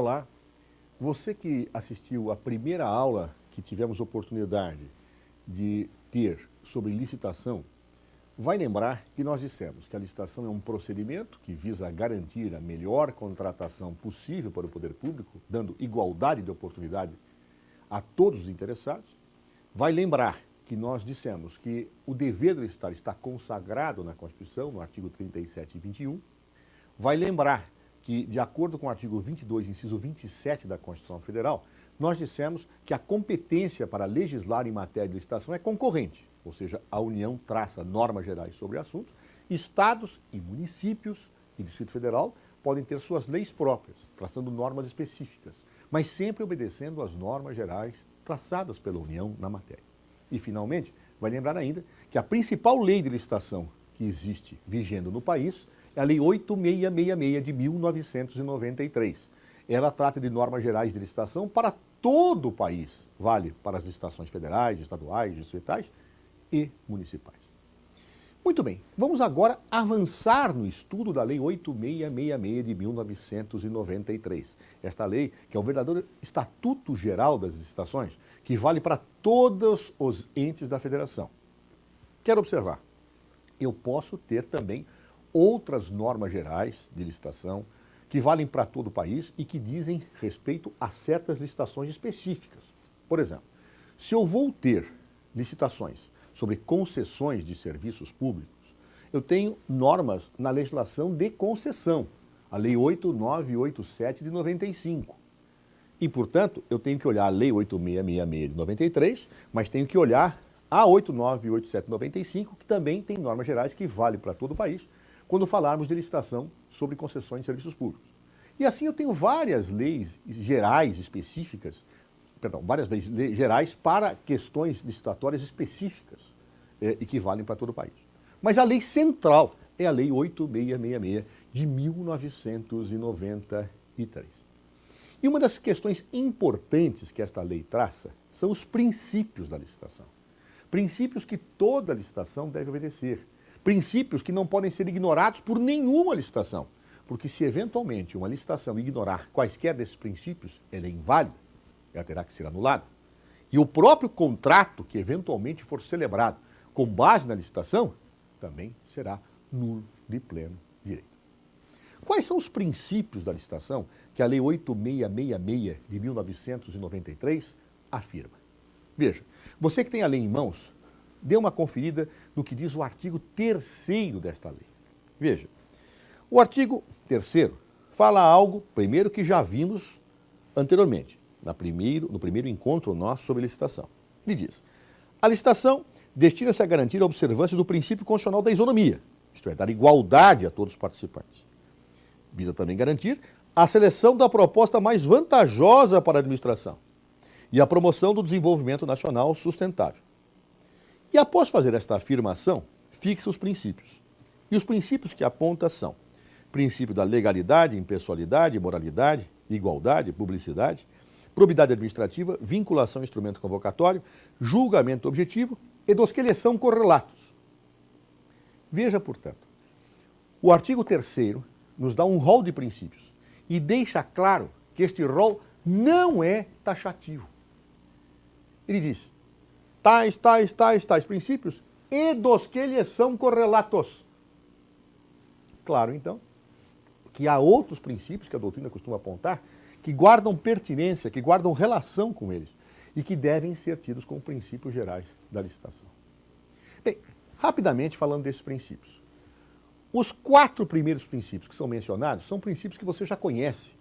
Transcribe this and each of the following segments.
Olá, você que assistiu à primeira aula que tivemos oportunidade de ter sobre licitação, vai lembrar que nós dissemos que a licitação é um procedimento que visa garantir a melhor contratação possível para o poder público, dando igualdade de oportunidade a todos os interessados. Vai lembrar que nós dissemos que o dever do Estado está consagrado na Constituição, no artigo 37 e 21. Vai lembrar que, de acordo com o artigo 22, inciso 27 da Constituição Federal, nós dissemos que a competência para legislar em matéria de licitação é concorrente, ou seja, a União traça normas gerais sobre o assunto, estados e municípios e Distrito Federal podem ter suas leis próprias, traçando normas específicas, mas sempre obedecendo às normas gerais traçadas pela União na matéria. E, finalmente, vai lembrar ainda que a principal lei de licitação que existe vigendo no país é a Lei 8666 de 1993. Ela trata de normas gerais de licitação para todo o país, vale para as licitações federais, estaduais, distritais e municipais. Muito bem, vamos agora avançar no estudo da Lei 8666 de 1993. Esta lei, que é o verdadeiro Estatuto Geral das Licitações, que vale para todos os entes da federação. Quero observar, eu posso ter também outras normas gerais de licitação que valem para todo o país e que dizem respeito a certas licitações específicas. Por exemplo, se eu vou ter licitações sobre concessões de serviços públicos, eu tenho normas na legislação de concessão, a Lei 8987 de 95. E, portanto, eu tenho que olhar a Lei 8666 de 93, mas tenho que olhar a 8987 de 95, que também tem normas gerais que valem para todo o país, quando falarmos de licitação sobre concessões de serviços públicos. E assim eu tenho várias leis gerais específicas, várias leis gerais para questões licitatórias específicas e que valem para todo o país. Mas a lei central é a Lei 8666 de 1993. E uma das questões importantes que esta lei traça são os princípios da licitação. Princípios que toda licitação deve obedecer. Princípios que não podem ser ignorados por nenhuma licitação, porque se eventualmente uma licitação ignorar quaisquer desses princípios, ela é inválida, ela terá que ser anulada. E o próprio contrato que eventualmente for celebrado com base na licitação, também será nulo de pleno direito. Quais são os princípios da licitação que a Lei 8666 de 1993 afirma? Veja, você que tem a lei em mãos, dê uma conferida no que diz o artigo 3º desta lei. Veja, o artigo 3º fala algo, primeiro, que já vimos anteriormente, no primeiro encontro nosso sobre licitação. Ele diz, a licitação destina-se a garantir a observância do princípio constitucional da isonomia, isto é, dar igualdade a todos os participantes. Visa também garantir a seleção da proposta mais vantajosa para a administração e a promoção do desenvolvimento nacional sustentável. E após fazer esta afirmação, fixa os princípios. E os princípios que aponta são princípio da legalidade, impessoalidade, moralidade, igualdade, publicidade, probidade administrativa, vinculação ao instrumento convocatório, julgamento objetivo e dos que lhes são correlatos. Veja, portanto, o artigo 3º nos dá um rol de princípios e deixa claro que este rol não é taxativo. Ele diz, tais princípios e dos que lhes são correlatos. Claro, então, que há outros princípios que a doutrina costuma apontar que guardam pertinência, que guardam relação com eles e que devem ser tidos como princípios gerais da licitação. Bem, rapidamente falando desses princípios. Os 4 primeiros princípios que são mencionados são princípios que você já conhece,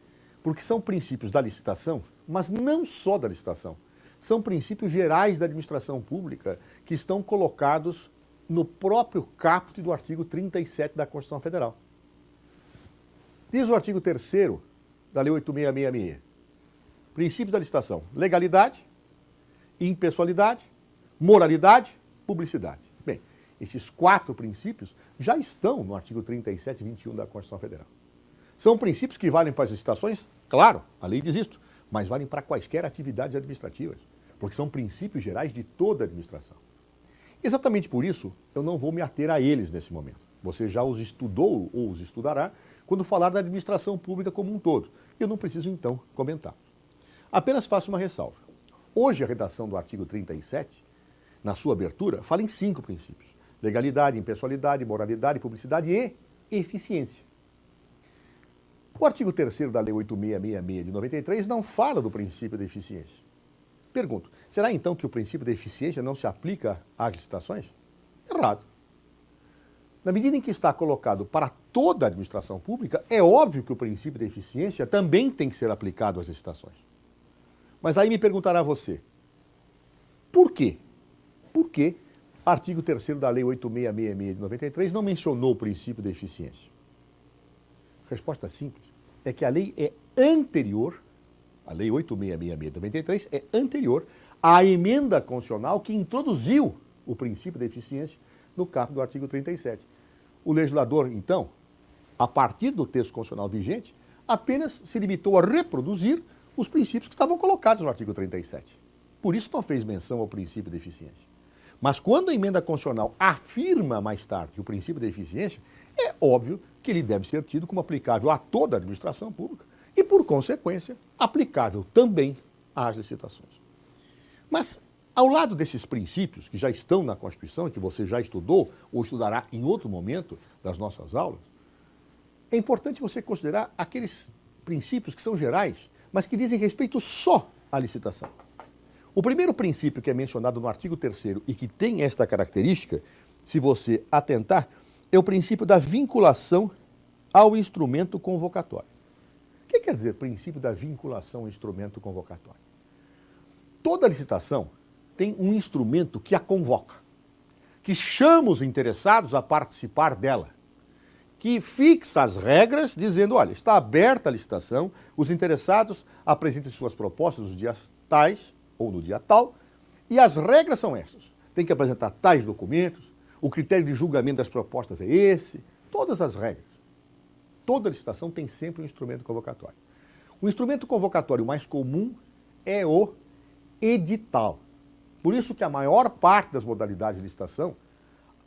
porque são princípios da licitação, mas não só da licitação. São princípios gerais da administração pública que estão colocados no próprio caput do artigo 37 da Constituição Federal. Diz o artigo 3º da Lei 8666, princípios da licitação, legalidade, impessoalidade, moralidade, publicidade. Bem, esses 4 princípios já estão no artigo 37 e 21 da Constituição Federal. São princípios que valem para as licitações? Claro, a lei diz isto, mas valem para quaisquer atividades administrativas, porque são princípios gerais de toda a administração. Exatamente por isso, eu não vou me ater a eles nesse momento. Você já os estudou ou os estudará quando falar da administração pública como um todo. Eu não preciso, então, comentar. Apenas faço uma ressalva. Hoje, a redação do artigo 37, na sua abertura, fala em 5 princípios: legalidade, impessoalidade, moralidade, publicidade e eficiência. O artigo 3º da Lei 8666 de 93 não fala do princípio da eficiência. Pergunto, será então que o princípio da eficiência não se aplica às licitações? Errado. Na medida em que está colocado para toda a administração pública, é óbvio que o princípio da eficiência também tem que ser aplicado às licitações. Mas aí me perguntará você, por quê? Por que o artigo 3º da Lei 8666 de 93 não mencionou o princípio da eficiência? Resposta simples, é que a lei é anterior, a Lei 8666 de 93 é anterior à emenda constitucional que introduziu o princípio da eficiência no caput do artigo 37. O legislador, então, a partir do texto constitucional vigente, apenas se limitou a reproduzir os princípios que estavam colocados no artigo 37. Por isso não fez menção ao princípio da eficiência. Mas quando a emenda constitucional afirma mais tarde o princípio da eficiência, é óbvio que ele deve ser tido como aplicável a toda a administração pública e, por consequência, aplicável também às licitações. Mas, ao lado desses princípios que já estão na Constituição e que você já estudou ou estudará em outro momento das nossas aulas, é importante você considerar aqueles princípios que são gerais, mas que dizem respeito só à licitação. O primeiro princípio que é mencionado no artigo 3º e que tem esta característica, se você atentar, é o princípio da vinculação ao instrumento convocatório. O que quer dizer princípio da vinculação ao instrumento convocatório? Toda licitação tem um instrumento que a convoca, que chama os interessados a participar dela, que fixa as regras dizendo, olha, está aberta a licitação, os interessados apresentem suas propostas nos dias tais ou no dia tal, e as regras são essas. Tem que apresentar tais documentos, o critério de julgamento das propostas é esse, todas as regras. Toda licitação tem sempre um instrumento convocatório. O instrumento convocatório mais comum é o edital. Por isso que a maior parte das modalidades de licitação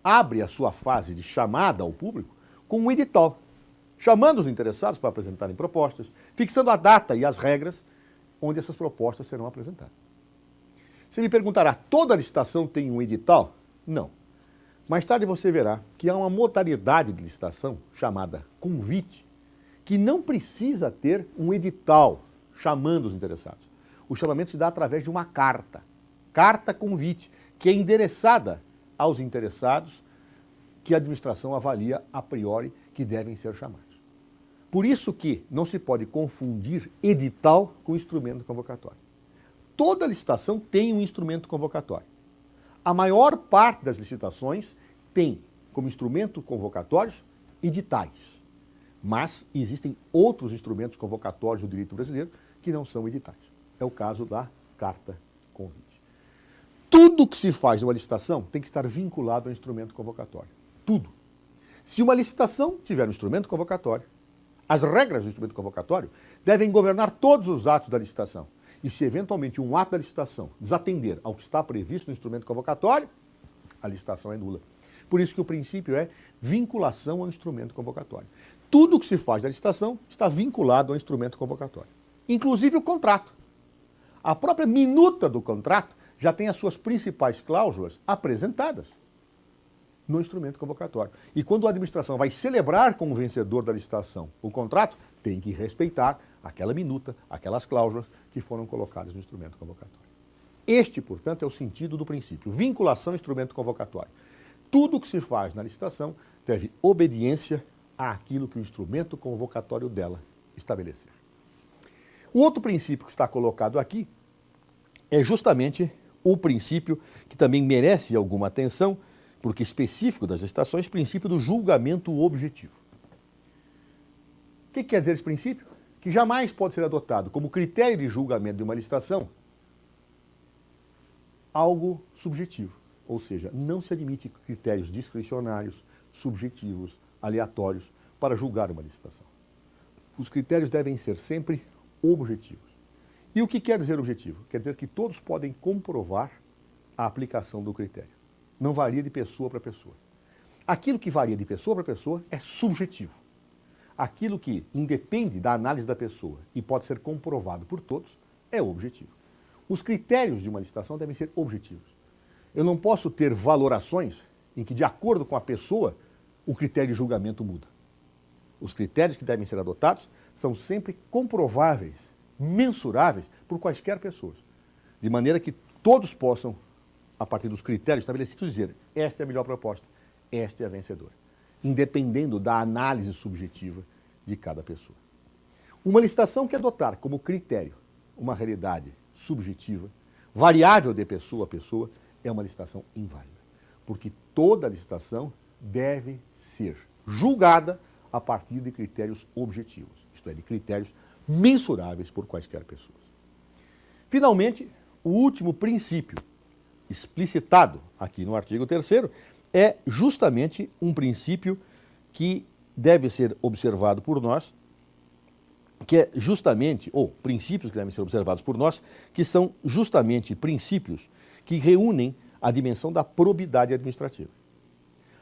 abre a sua fase de chamada ao público com um edital, chamando os interessados para apresentarem propostas, fixando a data e as regras onde essas propostas serão apresentadas. Você me perguntará, toda licitação tem um edital? Não. Mais tarde você verá que há uma modalidade de licitação chamada convite, que não precisa ter um edital chamando os interessados. O chamamento se dá através de uma carta convite, que é endereçada aos interessados que a administração avalia a priori que devem ser chamados. Por isso que não se pode confundir edital com instrumento convocatório. Toda licitação tem um instrumento convocatório. A maior parte das licitações tem como instrumento convocatórios editais. Mas existem outros instrumentos convocatórios do direito brasileiro que não são editais. É o caso da carta convite. Tudo que se faz numa licitação tem que estar vinculado ao instrumento convocatório. Tudo. Se uma licitação tiver um instrumento convocatório, as regras do instrumento convocatório devem governar todos os atos da licitação. E se eventualmente um ato da licitação desatender ao que está previsto no instrumento convocatório, a licitação é nula. Por isso que o princípio é vinculação ao instrumento convocatório. Tudo que se faz da licitação está vinculado ao instrumento convocatório. Inclusive o contrato. A própria minuta do contrato já tem as suas principais cláusulas apresentadas no instrumento convocatório. E quando a administração vai celebrar com o vencedor da licitação o contrato, tem que respeitar aquela minuta, aquelas cláusulas que foram colocadas no instrumento convocatório. Este, portanto, é o sentido do princípio. Vinculação ao instrumento convocatório. Tudo que se faz na licitação deve obediência àquilo que o instrumento convocatório dela estabelecer. O outro princípio que está colocado aqui é justamente o princípio que também merece alguma atenção, porque específico das licitações, princípio do julgamento objetivo. O que quer dizer esse princípio? Que jamais pode ser adotado como critério de julgamento de uma licitação algo subjetivo, ou seja, não se admite critérios discricionários, subjetivos, aleatórios para julgar uma licitação. Os critérios devem ser sempre objetivos. E o que quer dizer objetivo? Quer dizer que todos podem comprovar a aplicação do critério. Não varia de pessoa para pessoa. Aquilo que varia de pessoa para pessoa é subjetivo. aquilo que independe da análise da pessoa e pode ser comprovado por todos, é objetivo. Os critérios de uma licitação devem ser objetivos. Eu não posso ter valorações em que, de acordo com a pessoa, o critério de julgamento muda. Os critérios que devem ser adotados são sempre comprováveis, mensuráveis por quaisquer pessoas, de maneira que todos possam, a partir dos critérios estabelecidos, dizer: esta é a melhor proposta, esta é a vencedora, independendo da análise subjetiva de cada pessoa. Uma licitação que adotar como critério uma realidade subjetiva, variável de pessoa a pessoa, é uma licitação inválida, porque toda licitação deve ser julgada a partir de critérios objetivos, isto é, de critérios mensuráveis por quaisquer pessoas. Finalmente, o último princípio explicitado aqui no artigo 3º é justamente um princípio que deve ser observado por nós, que é justamente, ou princípios que devem ser observados por nós, que são justamente princípios que reúnem a dimensão da probidade administrativa.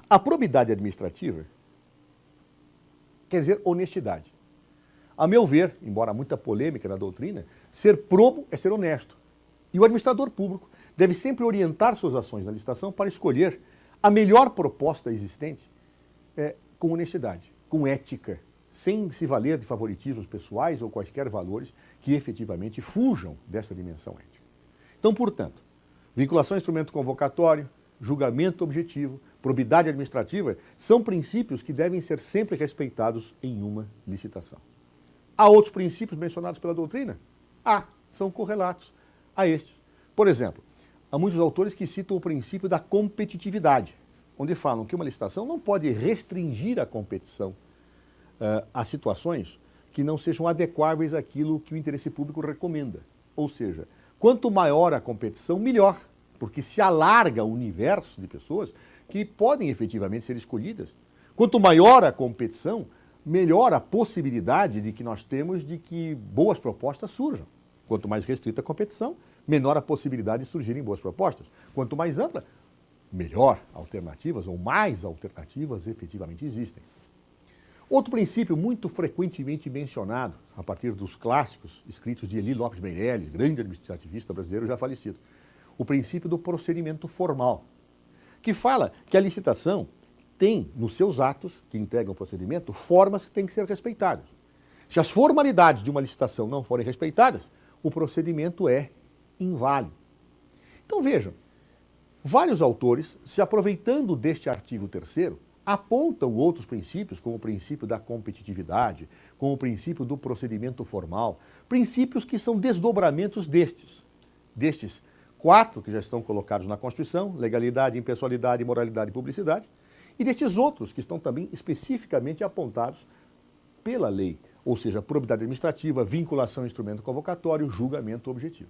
A probidade administrativa quer dizer honestidade. A meu ver, embora há muita polêmica na doutrina, ser probo é ser honesto. E o administrador público deve sempre orientar suas ações na licitação para escolher a melhor proposta existente com honestidade, com ética, sem se valer de favoritismos pessoais ou quaisquer valores que efetivamente fujam dessa dimensão ética. Então, portanto, vinculação a instrumento convocatório, julgamento objetivo, probidade administrativa são princípios que devem ser sempre respeitados em uma licitação. Há outros princípios mencionados pela doutrina? São correlatos a estes. Por exemplo, há muitos autores que citam o princípio da competitividade, onde falam que uma licitação não pode restringir a competição a situações que não sejam adequáveis àquilo que o interesse público recomenda. Ou seja, quanto maior a competição, melhor, porque se alarga o universo de pessoas que podem efetivamente ser escolhidas. Quanto maior a competição, melhor a possibilidade de que nós temos de que boas propostas surjam. Quanto mais restrita a competição, menor a possibilidade de surgirem boas propostas. Quanto mais ampla, melhor alternativas ou mais alternativas efetivamente existem. Outro princípio muito frequentemente mencionado, a partir dos clássicos escritos de Eli Lopes Meirelles, grande administrativista brasileiro já falecido, o princípio do procedimento formal, que fala que a licitação tem, nos seus atos que integram o procedimento, formas que têm que ser respeitadas. Se as formalidades de uma licitação não forem respeitadas, o procedimento é inválido. Então vejam, vários autores, se aproveitando deste artigo 3º, apontam outros princípios, como o princípio da competitividade, como o princípio do procedimento formal, princípios que são desdobramentos destes 4 que já estão colocados na Constituição: legalidade, impessoalidade, moralidade e publicidade, e destes outros que estão também especificamente apontados pela lei, ou seja, probidade administrativa, vinculação ao instrumento convocatório, julgamento objetivo.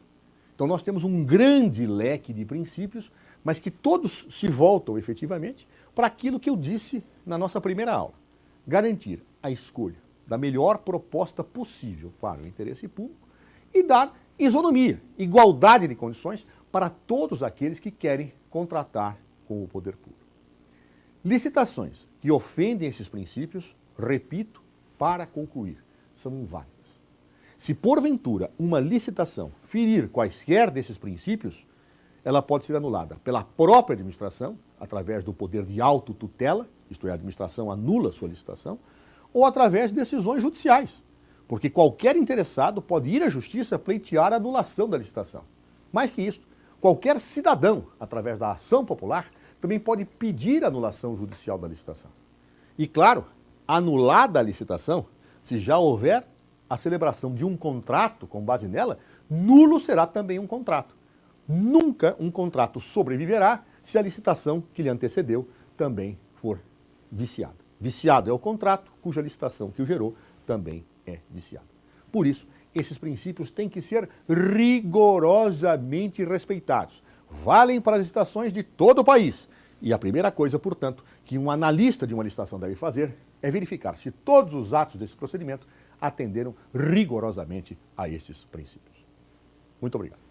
Então nós temos um grande leque de princípios, mas que todos se voltam efetivamente para aquilo que eu disse na nossa primeira aula: garantir a escolha da melhor proposta possível para o interesse público e dar isonomia, igualdade de condições para todos aqueles que querem contratar com o poder público. Licitações que ofendem esses princípios, repito, para concluir, são inválidas. Se porventura uma licitação ferir quaisquer desses princípios, ela pode ser anulada pela própria administração, através do poder de autotutela, isto é, a administração anula sua licitação, ou através de decisões judiciais, porque qualquer interessado pode ir à justiça pleitear a anulação da licitação. Mais que isso, qualquer cidadão, através da ação popular, também pode pedir a anulação judicial da licitação. E claro, anulada a licitação, se já houver a celebração de um contrato com base nela, nulo será também um contrato. Nunca um contrato sobreviverá se a licitação que lhe antecedeu também for viciada. Viciado é o contrato cuja licitação que o gerou também é viciada. Por isso, esses princípios têm que ser rigorosamente respeitados. Valem para as licitações de todo o país. E a primeira coisa, portanto, que um analista de uma licitação deve fazer é verificar se todos os atos desse procedimento atenderam rigorosamente a esses princípios. Muito obrigado.